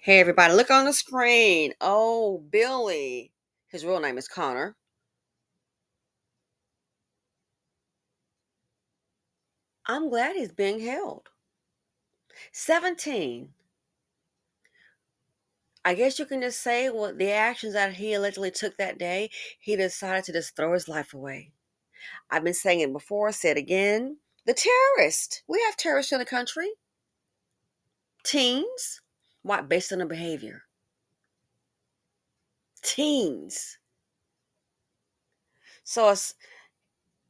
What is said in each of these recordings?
Hey, everybody, look on the screen. Oh, Billy. His real name is Connor. I'm glad he's being held. 17. I guess you can just say, well, the actions that he allegedly took that day, he decided to just throw his life away. I've been saying it before, say it again. The terrorist. We have terrorists in the country. Teens. What? Based on the behavior. Teens. So it's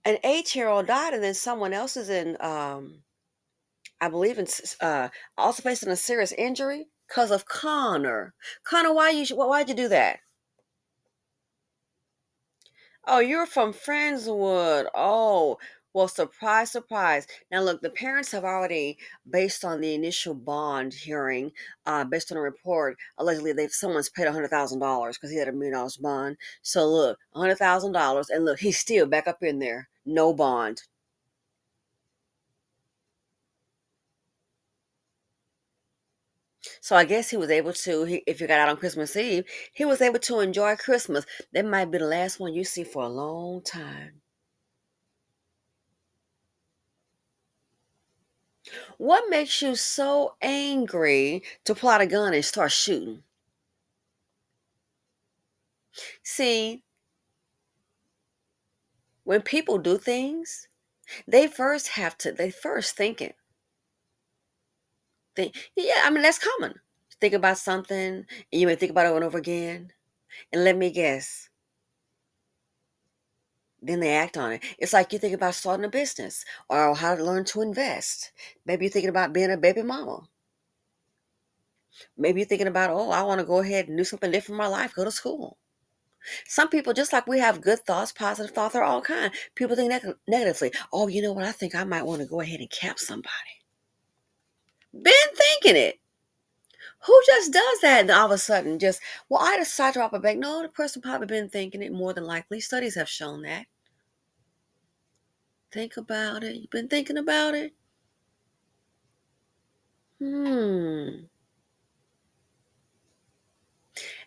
an 8-year-old died, and then someone else is in I believe also facing a serious injury because of Connor. Connor, why'd you do that? Oh, you're from Friendswood. Oh, well, surprise, surprise. Now, look, the parents have already, based on the initial bond hearing, based on a report, allegedly someone's paid $100,000 because he had $1 million bond. So look, $100,000, and look, he's still back up in there, no bond. So I guess he was able to, if you got out on Christmas Eve, he was able to enjoy Christmas. That might be the last one you see for a long time. What makes you so angry to pull out a gun and start shooting? See, when people do things, they first think it. Yeah, I mean, that's common. Think about something, and you may think about it over and over again. And let me guess, then they act on it. It's like you think about starting a business or how to learn to invest. Maybe you're thinking about being a baby mama. Maybe you're thinking about, oh, I want to go ahead and do something different in my life, go to school. Some people, just like we have good thoughts, positive thoughts, are all kind. People think negatively. Oh, you know what? I think I might want to go ahead and cap somebody. Been thinking it. Who just does that and all of a sudden just, well, I decided to rob a bank? No, the person probably been thinking it more than likely. Studies have shown that. Think about it. You've been thinking about it? Hmm.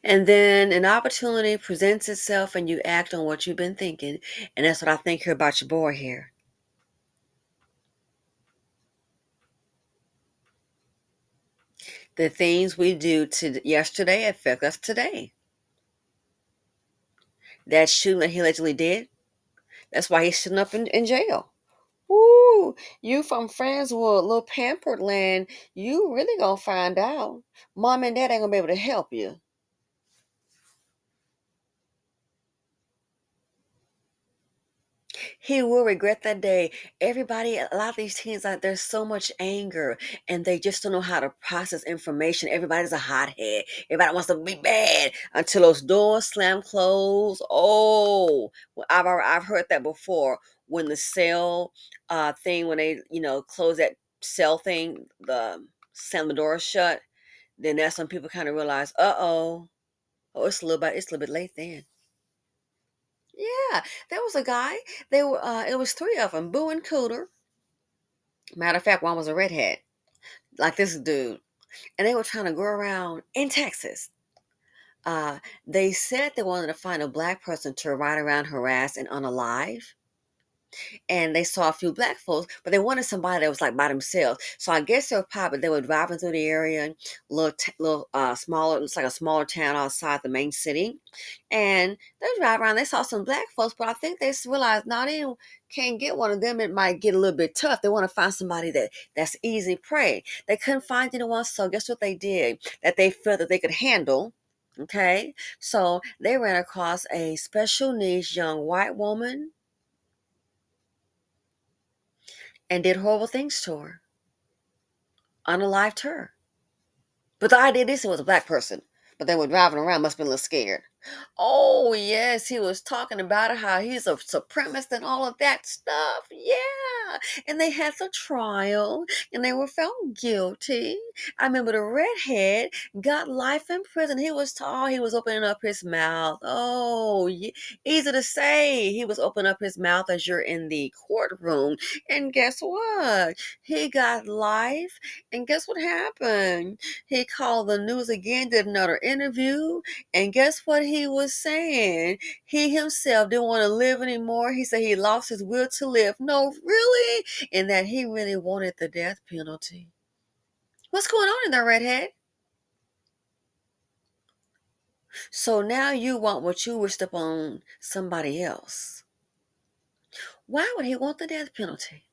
And then an opportunity presents itself and you act on what you've been thinking. And that's what I think here about your boy here. The things we do to yesterday affect us today. That shooting that he allegedly did, that's why he's sitting up in jail. Ooh, you from Friendswood, little pampered land, you really gonna find out. Mom and dad ain't gonna be able to help you. He will regret that day. Everybody, a lot of these teens out there's so much anger and they just don't know how to process information. Everybody's a hothead. Everybody wants to be bad until those doors slam closed. Oh, well, I've heard that before. When the cell thing, when they close that cell thing, the slam the door shut, then that's when people kind of realize, oh, it's a little bit late then. Yeah, there was a guy. It was three of them, Boo and Cooter. Matter of fact, one was a redhead, like this dude, and they were trying to go around in Texas. They said they wanted to find a black person to ride around, harass, and unalive. And they saw a few black folks, but they wanted somebody that was like by themselves. So I guess they were driving through the area, little smaller. It's like a smaller town outside the main city, and they drive around. They saw some black folks, but I think they realized not even can't get one of them. It might get a little bit tough. They want to find somebody that's easy prey. They couldn't find anyone, so guess what they did? That they felt that they could handle. Okay, so they ran across a special needs young white woman and did horrible things to her, unalived her. But the idea is it was a black person, but they were driving around, must have been a little scared. Oh, yes, he was talking about how he's a supremacist and all of that stuff. Yeah. And they had the trial and they were found guilty. I remember the redhead got life in prison. He was tall, he was opening up his mouth. Oh, easy to say. He was opening up his mouth as you're in the courtroom. And guess what? He got life. And guess what happened? He called the news again, did another interview. And guess what he was saying? He himself didn't want to live anymore. He said he lost his will to live. No, really? And that he really wanted the death penalty. What's going on in there, redhead? So now you want what you wished upon somebody else. Why would he want the death penalty?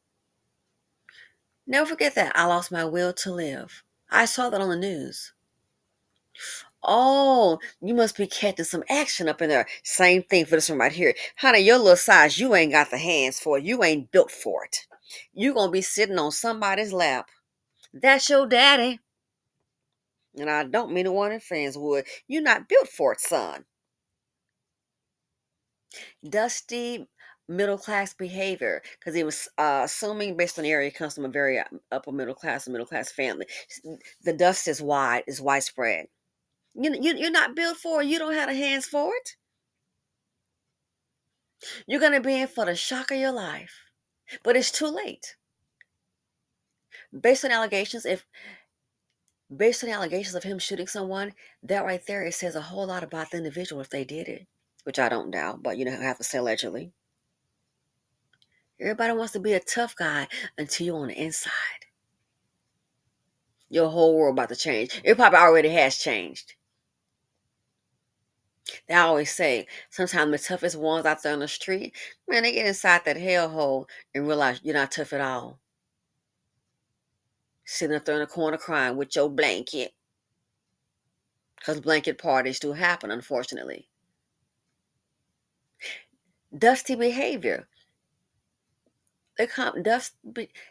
Never forget that. I lost my will to live. I saw that on the news. Oh, you must be catching some action up in there. Same thing for this one right here. Honey, your little size, you ain't got the hands for it. You ain't built for it. You gonna be sitting on somebody's lap. That's your daddy. And I don't mean the one in Friendswood. You're not built for it, son. Dusty middle class behavior because he was assuming based on the area he comes from a very upper middle class family. The dust is widespread. You're not built for it. You don't have the hands for it. You're going to be in for the shock of your life. But it's too late. Based on allegations, if based on allegations of him shooting someone, that right there, it says a whole lot about the individual if they did it, which I don't doubt, but I have to say allegedly. Everybody wants to be a tough guy until you're on the inside. Your whole world about to change. It probably already has changed. They always say sometimes the toughest ones out there on the street, man, they get inside that hellhole and realize you're not tough at all. Sitting up there in the corner crying with your blanket. Because blanket parties do happen, unfortunately. Dusty behavior.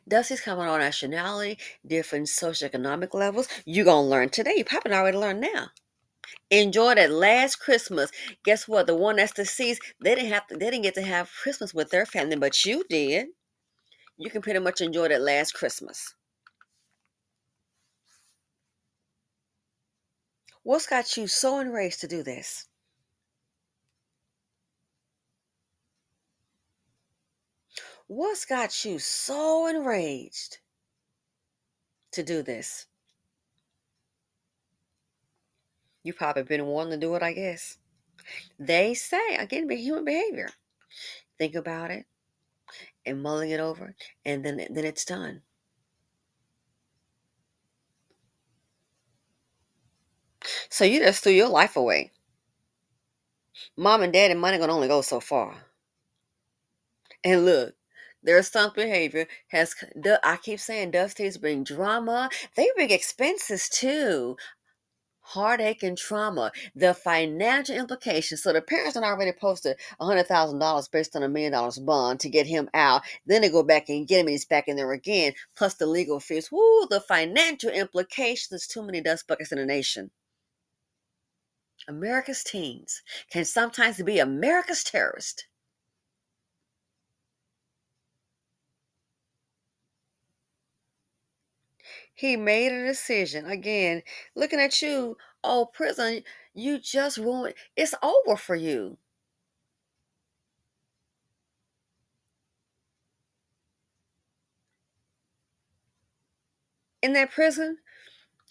Dusty's coming on nationality, different socioeconomic levels. You're going to learn today. You probably already learned now. Enjoy that last Christmas. Guess what? The one that's deceased, they didn't get to have Christmas with their family, but you did. You can pretty much enjoy that last Christmas. What's got you so enraged to do this? What's got you so enraged to do this? You probably been wanting to do it, I guess. They say, again, human behavior. Think about it and mulling it over, and then it's done. So you just threw your life away. Mom and dad and money gonna only go so far. And look, their stunt behavior I keep saying Dusty's bring drama. They bring expenses too. Heartache and trauma, the financial implications. So the parents had already posted $100,000 based on $1 million bond to get him out. Then they go back and get him, and he's back in there again. Plus the legal fees. Woo! The financial implications. Too many dust buckets in the nation. America's teens can sometimes be America's terrorist. He made a decision. Again, looking at you, oh, prison, you just ruined. It's over for you. In that prison,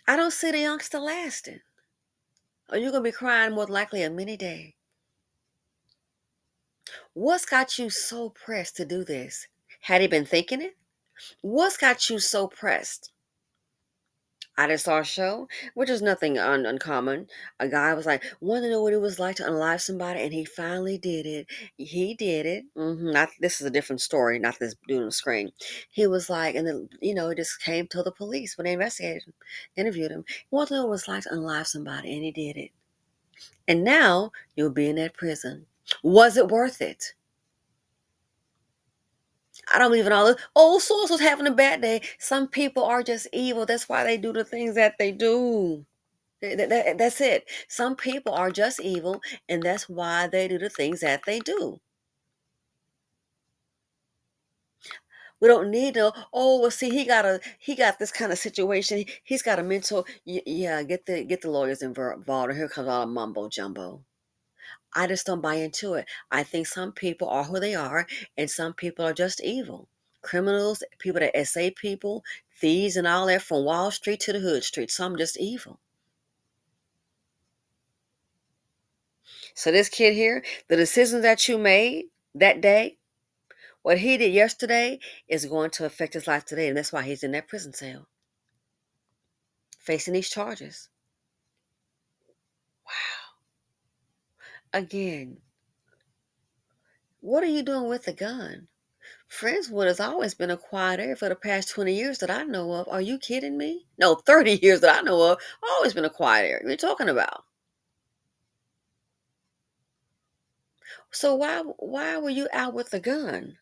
I don't see the youngster lasting. Or you're going to be crying more than likely a many day. What's got you so pressed to do this? Had he been thinking it? What's got you so pressed? I just saw a show, which is nothing uncommon. A guy was like, want to know what it was like to unalive somebody, and he finally did it. He did it. Not this is a different story, not this dude on the screen. He was like, and then it just came to the police when they investigated him, interviewed him. He wanted to know what it was like to unalive somebody, and he did it. And now you'll be in that prison. Was it worth it? I don't believe in all this. Oh, so was having a bad day. Some people are just evil. That's why they do the things that they do. That's it. Some people are just evil, and that's why they do the things that they do. We don't need to. Oh, well, see, he got this kind of situation. He's got a mental. Yeah, get the lawyers involved. And here comes all the mumbo jumbo. I just don't buy into it. I think some people are who they are, and some people are just evil. Criminals, people that SA people, thieves, and all that from Wall Street to the Hood Street. Some just evil. So this kid here, the decisions that you made that day, what he did yesterday is going to affect his life today, and that's why he's in that prison cell facing these charges. Again, what are you doing with a gun? Friendswood has always been a quiet area for the past 20 years that I know of. Are you kidding me? No, 30 years that I know of. Always been a quiet area. What are you talking about? So why were you out with a gun?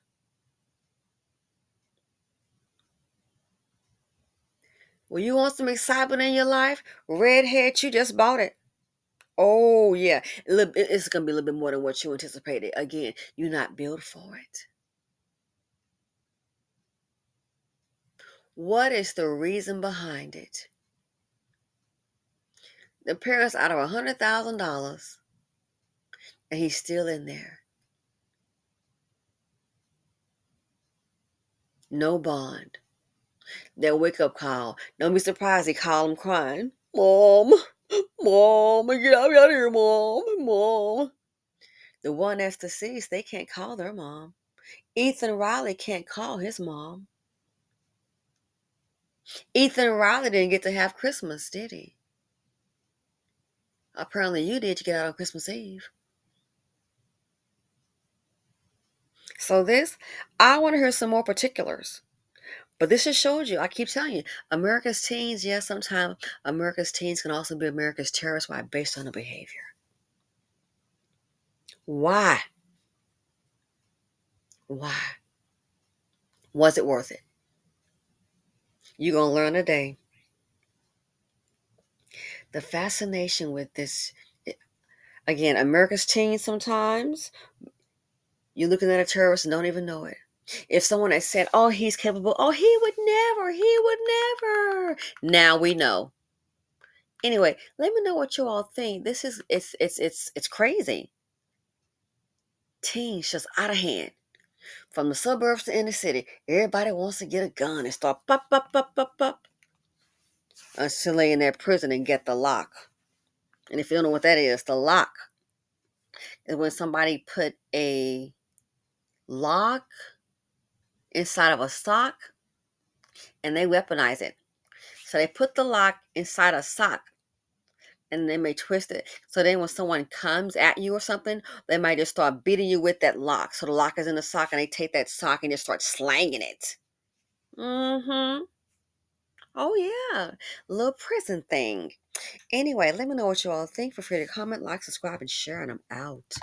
Well, you want some excitement in your life? Redhead, you just bought it. Oh yeah, it's gonna be a little bit more than what you anticipated. Again, you're not built for it. What is the reason behind it? The parents out of $100,000, and he's still in there. No bond. Their wake up call. Don't be surprised he called him crying. Mom, Mom, get out of here, Mom, Mom. The one that's deceased, they can't call their mom. Ethan Riley can't call his mom. Ethan Riley didn't get to have Christmas, did he? Apparently you did. You get out on Christmas Eve. So I want to hear some more particulars. But this just showed you, I keep telling you, America's teens, yes, sometimes America's teens can also be America's terrorists. Why? Based on the behavior. Why? Why? Was it worth it? You're going to learn today. The fascination with this, again, America's teens sometimes, you're looking at a terrorist and don't even know it. If someone had said, oh, he's capable, oh, he would never. Now we know. Anyway, let me know what you all think. This is it's crazy. Teens just out of hand. From the suburbs to inner city, everybody wants to get a gun and start pop, pop, pop, pop, pop until they in that prison and get the lock. And if you don't know what that is, the lock is when somebody put a lock inside of a sock and they weaponize it. So they put the lock inside a sock and they may twist it. So then when someone comes at you or something, they might just start beating you with that lock. So the lock is in the sock and they take that sock and just start slanging it. Mm-hmm. Oh yeah. Little prison thing. Anyway, let me know what you all think. Feel free to comment, like, subscribe, and share, and I'm out.